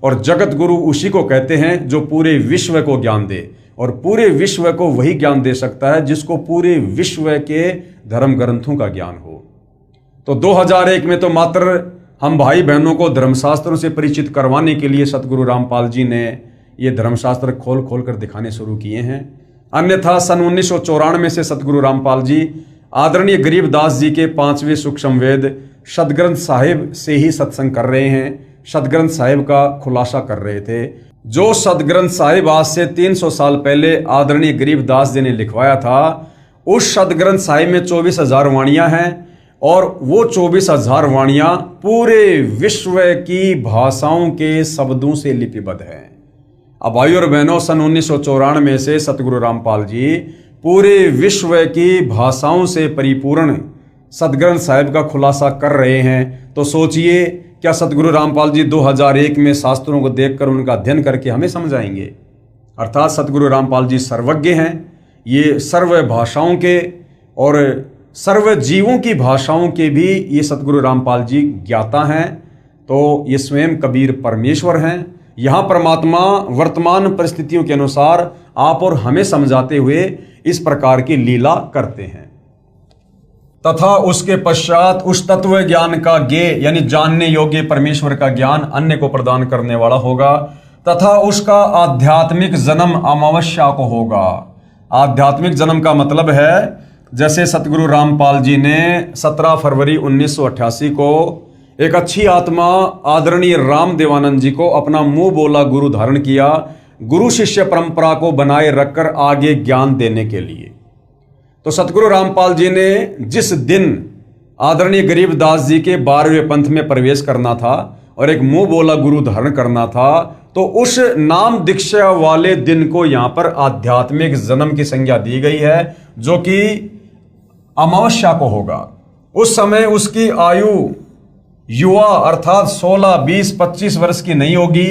और जगत गुरु उसी को कहते हैं जो पूरे विश्व को ज्ञान दे, और पूरे विश्व को वही ज्ञान दे सकता है जिसको पूरे विश्व के धर्म ग्रंथों का ज्ञान हो। तो 2001 में तो मात्र हम भाई बहनों को धर्मशास्त्रों से परिचित करवाने के लिए सतगुरु रामपाल जी ने ये धर्मशास्त्र खोल खोल कर दिखाने शुरू किए हैं। अन्यथा सन 1994 से सतगुरु रामपाल जी आदरणीय गरीबदास जी के 5वें सूक्ष्म वेद सदग्रंथ साहिब से ही सत्संग कर रहे हैं, सदग्रंथ साहिब का खुलासा कर रहे थे। जो सदग्रंथ साहिब आज से 300 साल पहले आदरणीय गरीबदास जी ने लिखवाया था, उस सदग्रंथ साहिब में 24,000 वाणियां हैं, और वो 24,000 वाणियां पूरे विश्व की भाषाओं के शब्दों से लिपिबद्ध हैं। अब भाइयों और बहनों, सन 1994 से सतगुरु रामपाल जी पूरे विश्व की भाषाओं से परिपूर्ण सदग्रंथ साहिब का खुलासा कर रहे हैं। तो सोचिए, क्या सतगुरु रामपाल जी 2001 में शास्त्रों को देखकर उनका अध्ययन करके हमें समझाएंगे? अर्थात सतगुरु रामपाल जी सर्वज्ञ हैं, ये सर्व भाषाओं के और सर्व जीवों की भाषाओं के भी ये सतगुरु रामपाल जी ज्ञाता हैं। तो ये स्वयं कबीर परमेश्वर हैं। यहाँ परमात्मा वर्तमान परिस्थितियों के अनुसार आप और हमें समझाते हुए इस प्रकार की लीला करते हैं। तथा उसके पश्चात उस तत्व ज्ञान का ज्ञेय यानी जानने योग्य परमेश्वर का ज्ञान अन्य को प्रदान करने वाला होगा, तथा उसका आध्यात्मिक जन्म अमावस्या को होगा। आध्यात्मिक जन्म का मतलब है, जैसे सतगुरु रामपाल जी ने 17 फरवरी 1988 को एक अच्छी आत्मा आदरणीय राम देवानंद जी को अपना मुंह बोला गुरु धारण किया, गुरु शिष्य परंपरा को बनाए रखकर आगे ज्ञान देने के लिए। तो सतगुरु रामपाल जी ने जिस दिन आदरणीय गरीबदास जी के 12वें पंथ में प्रवेश करना था और एक मुंह बोला गुरु धारण करना था, तो उस नाम दीक्षा वाले दिन को यहां पर आध्यात्मिक जन्म की संज्ञा दी गई है, जो कि अमावस्या को होगा। उस समय उसकी आयु युवा अर्थात 16, 20, 25 वर्ष की नहीं होगी,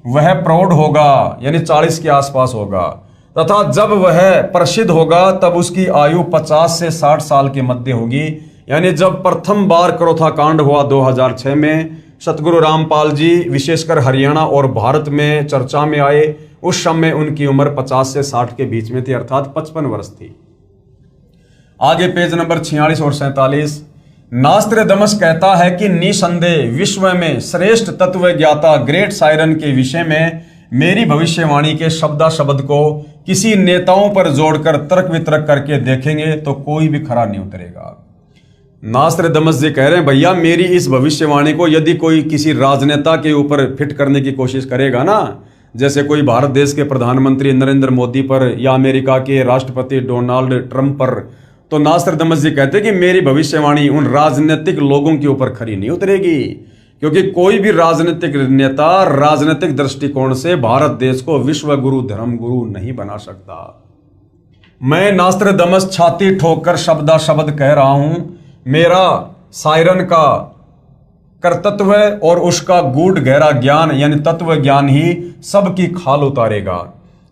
वह प्रौढ़ होगा, यानी 40 के आसपास होगा। तथा जब वह प्रसिद्ध होगा तब उसकी आयु 50 से 60 साल के मध्य होगी। यानी जब प्रथम बार क्रोथा कांड हुआ 2006 में, सतगुरु रामपाल जी विशेषकर हरियाणा और भारत में चर्चा में आए, उस समय उनकी उम्र 50 से 60 के बीच में थी, अर्थात 55 वर्ष थी। आगे पेज नंबर 46 और 47, नास्त्रदमस कहता है कि निसंदेह विश्व में श्रेष्ठ तत्व ज्ञाता ग्रेट साइरन के विषय में मेरी भविष्यवाणी के शब्दा शब्द को किसी नेताओं पर जोड़कर तर्क वितर्क करके देखेंगे तो कोई भी खरा नहीं उतरेगा। नास्त्रदमस जी कह रहे हैं, भैया मेरी इस भविष्यवाणी को यदि कोई किसी राजनेता के ऊपर फिट करने की कोशिश करेगा ना, जैसे कोई भारत देश के प्रधानमंत्री नरेंद्र मोदी पर या अमेरिका के राष्ट्रपति डोनाल्ड ट्रंप पर, तो नास्त्रदमस जी कहते हैं कि मेरी भविष्यवाणी उन राजनीतिक लोगों के ऊपर खरी नहीं उतरेगी, क्योंकि कोई भी राजनीतिक नेता राजनीतिक दृष्टिकोण से भारत देश को विश्व गुरु धर्म गुरु नहीं बना सकता। मैं नास्त्रदमस छाती ठोककर शब्दा शब्द कह रहा हूं, मेरा साइरन का कर्तृत्व और उसका गूढ़ गहरा ज्ञान यानी तत्व ज्ञान ही सबकी खाल उतारेगा।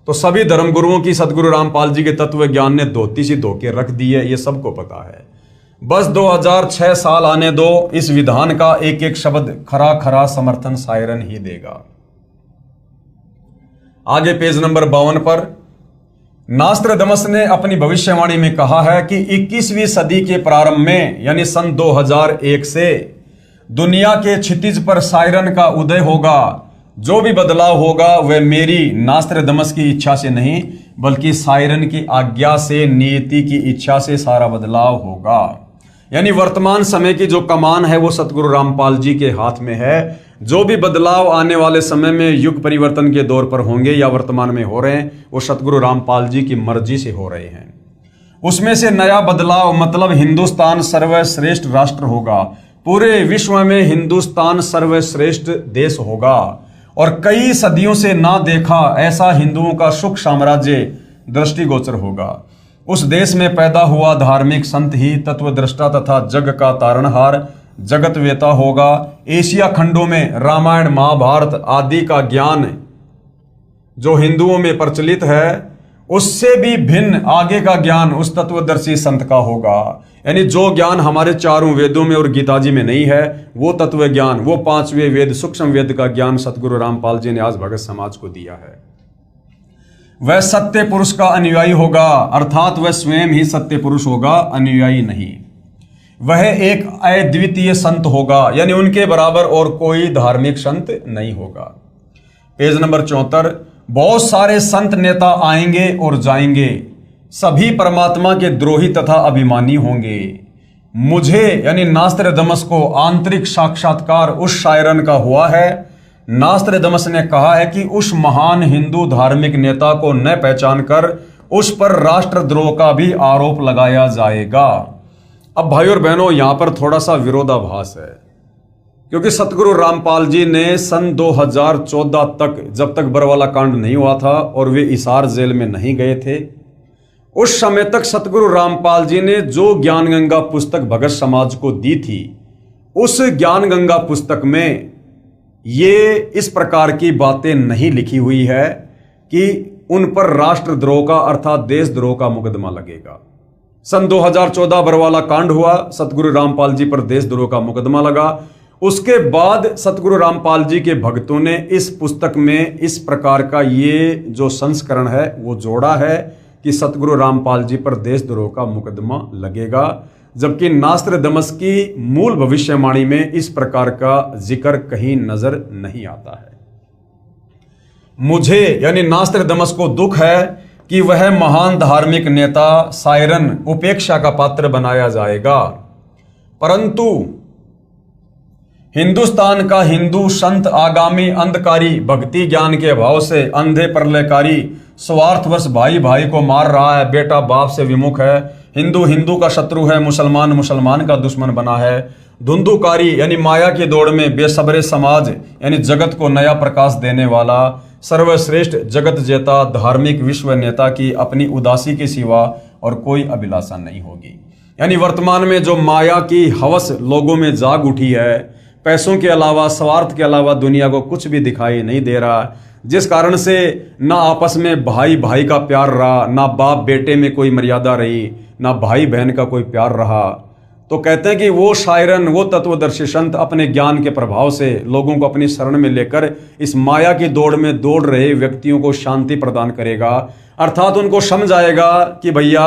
तो सभी धर्मगुरुओं की सतगुरु रामपाल जी के तत्व ज्ञान ने धोती सी धोके रख दी है, ये सबको पता है। बस 2006 साल आने दो, इस विधान का एक एक शब्द खरा खरा समर्थन साइरन ही देगा। आगे पेज नंबर 52 पर नास्त्रदमस ने अपनी भविष्यवाणी में कहा है कि 21वीं सदी के प्रारंभ में यानी सन 2001 से दुनिया के क्षितिज पर साइरन का उदय होगा। जो भी बदलाव होगा वह मेरी नास्त्रदमस की इच्छा से नहीं बल्कि साइरन की आज्ञा से, नियति की इच्छा से सारा बदलाव होगा। यानी वर्तमान समय की जो कमान है वो सतगुरु रामपाल जी के हाथ में है। जो भी बदलाव आने वाले समय में युग परिवर्तन के दौर पर होंगे या वर्तमान में हो रहे हैं, वो सतगुरु रामपाल जी की मर्जी से हो रहे हैं। उसमें से नया बदलाव मतलब हिंदुस्तान सर्वश्रेष्ठ राष्ट्र होगा, पूरे विश्व में हिंदुस्तान सर्वश्रेष्ठ देश होगा और कई सदियों से ना देखा ऐसा हिंदुओं का सुख साम्राज्य दृष्टिगोचर होगा। उस देश में पैदा हुआ धार्मिक संत ही तत्वदृष्टा तथा जग का तारणहार जगत वेता होगा। एशिया खंडों में रामायण महाभारत आदि का ज्ञान जो हिंदुओं में प्रचलित है उससे भी भिन्न आगे का ज्ञान उस तत्वदर्शी संत का होगा। यानी जो ज्ञान हमारे चारों वेदों में और गीता जी में नहीं है, वो तत्व ज्ञान, वो पांचवें वेद सूक्ष्म वेद का ज्ञान सतगुरु रामपाल जी ने आज भगत समाज को दिया है। वह सत्य पुरुष का अनुयायी होगा, अर्थात वह स्वयं ही सत्य पुरुष होगा, अनुयायी नहीं। वह एक अद्वितीय संत होगा, यानी उनके बराबर और कोई धार्मिक संत नहीं होगा। Page number 74। बहुत सारे संत नेता आएंगे और जाएंगे, सभी परमात्मा के द्रोही तथा अभिमानी होंगे। मुझे यानी नास्त्रदमस को आंतरिक साक्षात्कार उस शायरन का हुआ है। नास्त्रदमस ने कहा है कि उस महान हिंदू धार्मिक नेता को न पहचान कर उस पर राष्ट्रद्रोह का भी आरोप लगाया जाएगा। अब भाई और बहनों, यहां पर थोड़ा सा विरोधाभास है, क्योंकि सतगुरु रामपाल जी ने सन 2014 तक, जब तक बरवाला कांड नहीं हुआ था और वे हिसार जेल में नहीं गए थे, उस समय तक सतगुरु रामपाल जी ने जो ज्ञान गंगा पुस्तक भगत समाज को दी थी, उस ज्ञान गंगा पुस्तक में ये इस प्रकार की बातें नहीं लिखी हुई है कि उन पर राष्ट्रद्रोह का अर्थात देशद्रोह का मुकदमा लगेगा। सन 2014 बरवाला कांड हुआ, सतगुरु रामपाल जी पर देशद्रोह का मुकदमा लगा। उसके बाद सतगुरु रामपाल जी के भक्तों ने इस पुस्तक में इस प्रकार का ये जो संस्करण है वो जोड़ा है कि सतगुरु रामपाल जी पर देशद्रोह का मुकदमा लगेगा, जबकि नास्त्रदमस की मूल भविष्यवाणी में इस प्रकार का जिक्र कहीं नजर नहीं आता है। मुझे यानी नास्त्रदमस को दुख है कि वह महान धार्मिक नेता सायरन उपेक्षा का पात्र बनाया जाएगा, परंतु हिंदुस्तान का हिंदू संत आगामी अंधकारी भक्ति ज्ञान के अभाव से अंधे प्रलयकारी स्वार्थवश भाई भाई को मार रहा है, बेटा बाप से विमुख है, हिंदू हिंदू का शत्रु है, मुसलमान मुसलमान का दुश्मन बना है, धुंधुकारी यानी माया की दौड़ में बेसब्रे समाज यानी जगत को नया प्रकाश देने वाला सर्वश्रेष्ठ जगत जेता धार्मिक विश्व नेता की अपनी उदासी के सिवा और कोई अभिलाषा नहीं होगी। यानी वर्तमान में जो माया की हवस लोगों में जाग उठी है, पैसों के अलावा स्वार्थ के अलावा दुनिया को कुछ भी दिखाई नहीं दे रहा, जिस कारण से ना आपस में भाई भाई का प्यार रहा, ना बाप बेटे में कोई मर्यादा रही, ना भाई बहन का कोई प्यार रहा, तो कहते हैं कि वो शायरन, वो तत्वदर्शी संत अपने ज्ञान के प्रभाव से लोगों को अपनी शरण में लेकर इस माया की दौड़ में दौड़ रहे व्यक्तियों को शांति प्रदान करेगा, अर्थात उनको समझ आएगा कि भैया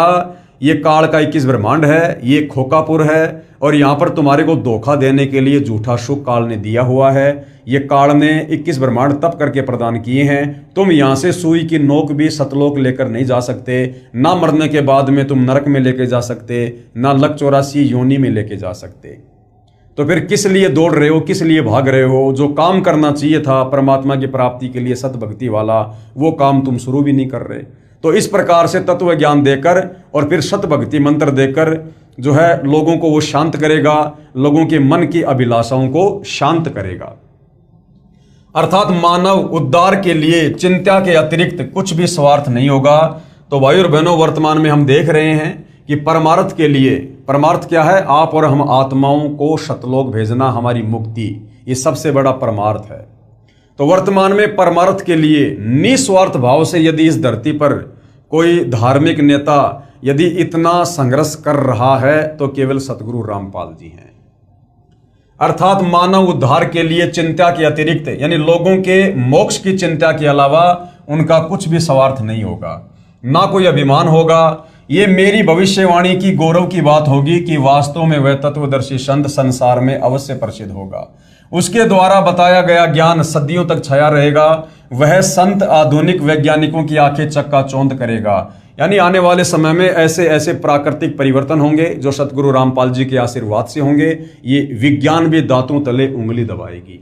ये काल का 21 ब्रह्मांड है, ये खोकापुर है और यहाँ पर तुम्हारे को धोखा देने के लिए झूठा सुख काल ने दिया हुआ है। ये काल ने 21 ब्रह्मांड तप करके प्रदान किए हैं, तुम यहाँ से सुई की नोक भी सतलोक लेकर नहीं जा सकते, ना मरने के बाद में तुम नरक में लेके जा सकते, ना लक 84 योनि में लेके जा सकते। तो फिर किस लिए दौड़ रहे हो, किस लिए भाग रहे हो? जो काम करना चाहिए था परमात्मा की प्राप्ति के लिए सतभक्ति वाला, वो काम तुम शुरू भी नहीं कर रहे। तो इस प्रकार से तत्व ज्ञान देकर और फिर सतभक्ति मंत्र देकर जो है लोगों को वो शांत करेगा, लोगों के मन की अभिलाषाओं को शांत करेगा, अर्थात मानव उद्धार के लिए चिंता के अतिरिक्त कुछ भी स्वार्थ नहीं होगा। तो भाई और बहनों, वर्तमान में हम देख रहे हैं कि परमार्थ के लिए, परमार्थ क्या है? आप और हम आत्माओं को सतलोक भेजना, हमारी मुक्ति, ये सबसे बड़ा परमार्थ है। तो वर्तमान में परमार्थ के लिए निस्वार्थ भाव से यदि इस धरती पर कोई धार्मिक नेता यदि इतना संघर्ष कर रहा है तो केवल सतगुरु रामपाल जी हैं, अर्थात मानव उद्धार के लिए चिंता के अतिरिक्त यानी लोगों के मोक्ष की चिंता के अलावा उनका कुछ भी स्वार्थ नहीं होगा, ना कोई अभिमान होगा। ये मेरी भविष्यवाणी की गौरव की बात होगी कि वास्तव में वह तत्वदर्शी संत संसार में अवश्य प्रसिद्ध होगा, उसके द्वारा बताया गया ज्ञान सदियों तक छाया रहेगा। वह संत आधुनिक वैज्ञानिकों की आंखें चक्काचौंध करेगा। यानी आने वाले समय में ऐसे ऐसे प्राकृतिक परिवर्तन होंगे जो सतगुरु रामपाल जी के आशीर्वाद से होंगे। ये विज्ञान भी दांतों तले उंगली दबाएगी,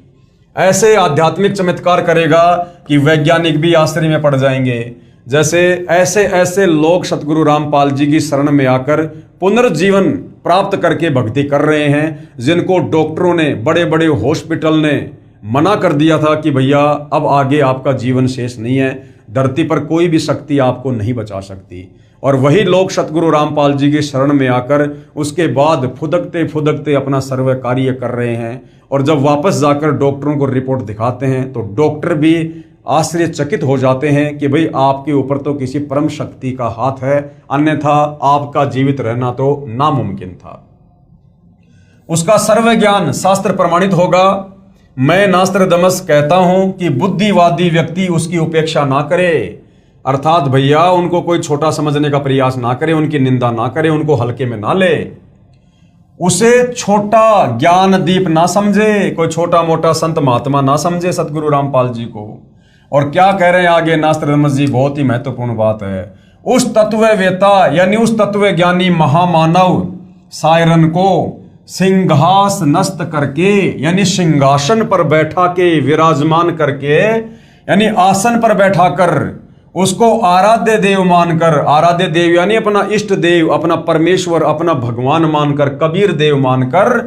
ऐसे आध्यात्मिक चमत्कार करेगा कि वैज्ञानिक भी आश्चर्य में पड़ जाएंगे। जैसे ऐसे ऐसे लोग सतगुरु रामपाल जी की शरण में आकर पुनर्जीवन प्राप्त करके भक्ति कर रहे हैं, जिनको डॉक्टरों ने, बड़े बड़े हॉस्पिटल ने मना कर दिया था कि भैया अब आगे आपका जीवन शेष नहीं है, धरती पर कोई भी शक्ति आपको नहीं बचा सकती। और वही लोग सतगुरु रामपाल जी की शरण में आकर उसके बाद फुदकते फुदकते अपना सर्व कार्य कर रहे हैं। और जब वापस जाकर डॉक्टरों को रिपोर्ट दिखाते हैं तो डॉक्टर भी आश्चर्यचकित हो जाते हैं कि भाई आपके ऊपर तो किसी परम शक्ति का हाथ है, अन्यथा आपका जीवित रहना तो नामुमकिन था। उसका सर्व ज्ञान शास्त्र प्रमाणित होगा। मैं नास्त्रदमस कहता हूं कि बुद्धिवादी व्यक्ति उसकी उपेक्षा ना करे, अर्थात भैया उनको कोई छोटा समझने का प्रयास ना करे, उनकी निंदा ना करे, उनको हल्के में ना ले, उसे छोटा ज्ञान दीप ना समझे, कोई छोटा मोटा संत महात्मा ना समझे सतगुरु रामपाल जी को। और क्या कह रहे हैं आगे नास्त्रदमस जी, बहुत ही महत्वपूर्ण बात है। उस तत्ववेता यानी उस तत्व ज्ञानी महामानव सायरन को सिंहास नस्त करके यानी सिंहासन पर बैठा के, विराजमान करके यानी आसन पर बैठाकर उसको आराध्य देव मानकर, आराध्य देव यानी अपना इष्ट देव, अपना परमेश्वर, अपना भगवान मानकर, कबीर देव मानकर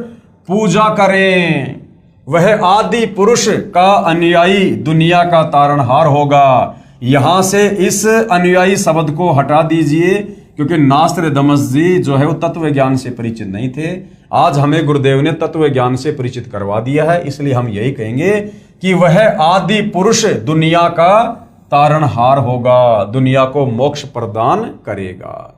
पूजा करें। वह आदि पुरुष का अनुयायी दुनिया का तारणहार होगा। यहां से इस अनुयायी शब्द को हटा दीजिए, क्योंकि नास्त्रदमस जी जो है वो तत्व ज्ञान से परिचित नहीं थे। आज हमें गुरुदेव ने तत्व ज्ञान से परिचित करवा दिया है, इसलिए हम यही कहेंगे कि वह आदि पुरुष दुनिया का तारणहार होगा, दुनिया को मोक्ष प्रदान करेगा।